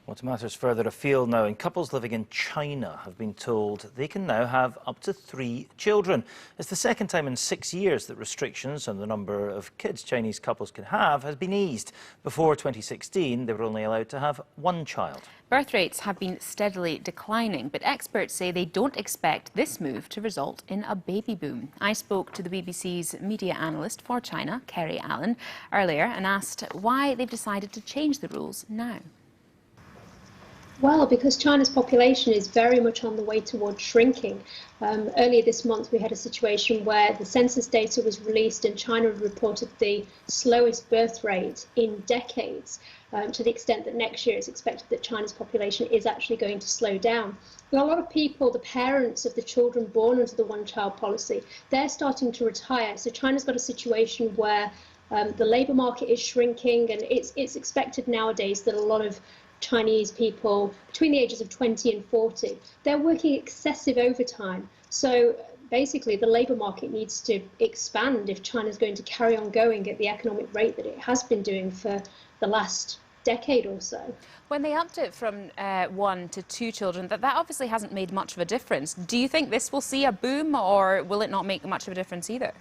Well, to matters further afield now, and couples living in China have been told they can now have up to 3 children. It's the second time in 6 years that restrictions on the number of kids Chinese couples can have has been eased. Before 2016, they were only allowed to have 1 child. Birth rates have been steadily declining, but experts say they don't expect this move to result in a baby boom. I spoke to the BBC's media analyst for China, Kerry Allen, earlier and asked why they've decided to change the rules now. Well, because China's population is very much on the way towards shrinking. Earlier this month, we had a situation where the census data was released and China reported the slowest birth rate in decades, to the extent that next year it's expected that China's population is actually going to slow down. Now, a lot of people, the parents of the children born under the one-child policy, they're starting to retire. So China's got a situation where the labour market is shrinking, and it's expected nowadays that a lot of Chinese people between the ages of 20 and 40, they're working excessive overtime. So basically the labour market needs to expand if China's going to carry on going at the economic rate that it has been doing for the last decade or so. When they upped it from 1 to 2 children, that obviously hasn't made much of a difference. Do you think this will see a boom, or will it not make much of a difference either?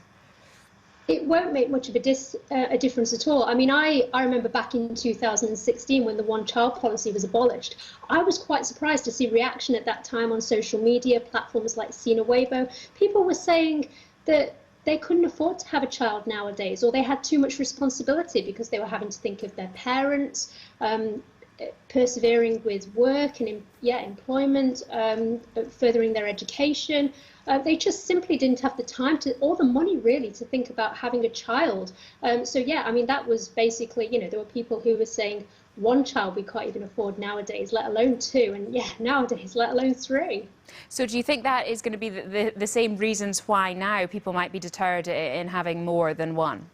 It won't make much of a difference at all. I mean, I remember back in 2016 when the one-child policy was abolished, I was quite surprised to see reaction at that time on social media, platforms like Sina Weibo. People were saying that they couldn't afford to have a child nowadays, or they had too much responsibility because they were having to think of their parents, persevering with work and employment, furthering their education. They just simply didn't have the time or the money really to think about having a child. So yeah, I mean, that was basically, there were people who were saying 1 child we can't even afford nowadays, let alone 2, and yeah, nowadays let alone 3. So do you think that is going to be the same reasons why now people might be deterred in having more than 1?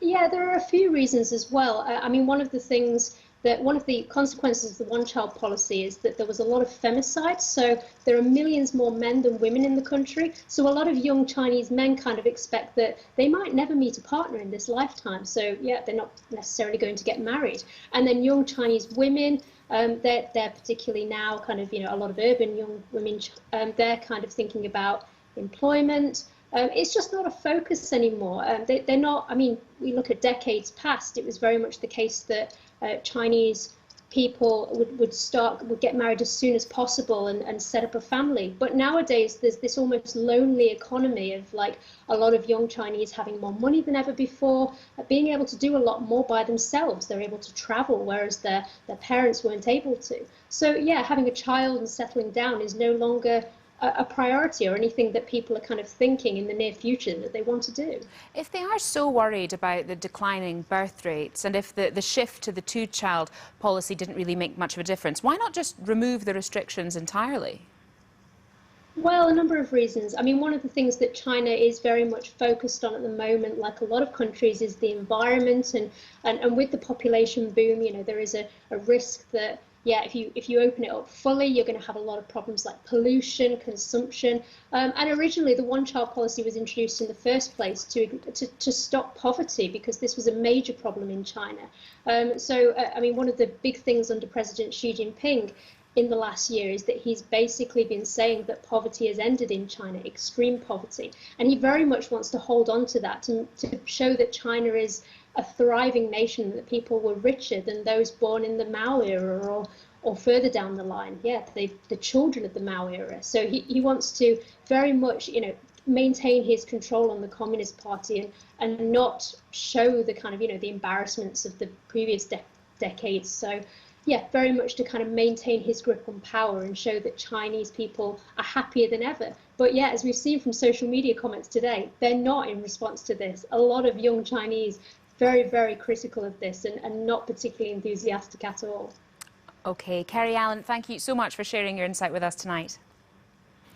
Yeah, there are a few reasons as well. I mean, one of the consequences of the one-child policy is that there was a lot of femicide. So there are millions more men than women in the country. So a lot of young Chinese men kind of expect that they might never meet a partner in this lifetime. So yeah, they're not necessarily going to get married. And then young Chinese women, they're particularly now kind of, a lot of urban young women, they're kind of thinking about employment. It's just not a focus anymore. They're not, I mean, we look at decades past, it was very much the case that Chinese people would get married as soon as possible and set up a family. But nowadays there's this almost lonely economy of like a lot of young Chinese having more money than ever before, being able to do a lot more by themselves. They're able to travel, whereas their parents weren't able to. So yeah, having a child and settling down is no longer a priority or anything that people are kind of thinking in the near future that they want to do. If they are so worried about the declining birth rates, and if the shift to the 2-child policy didn't really make much of a difference, why not just remove the restrictions entirely? Well, a number of reasons. I mean, one of the things that China is very much focused on at the moment, like a lot of countries, is the environment, and with the population boom, there is a risk that yeah, if you open it up fully, you're going to have a lot of problems like pollution, consumption. And originally, the one-child policy was introduced in the first place to stop poverty, because this was a major problem in China. I mean, one of the big things under President Xi Jinping in the last year is that he's basically been saying that poverty has ended in China, extreme poverty. And he very much wants to hold on to that, to show that China is a thriving nation, that people were richer than those born in the Mao era or further down the line. Yeah, the children of the Mao era. So he wants to very much, maintain his control on the Communist Party and not show the kind of, the embarrassments of the previous decades. So yeah, very much to kind of maintain his grip on power and show that Chinese people are happier than ever. But yeah, as we've seen from social media comments today, they're not in response to this. A lot of young Chinese very, very critical of this and not particularly enthusiastic at all. OK, Kerry Allen, thank you so much for sharing your insight with us tonight.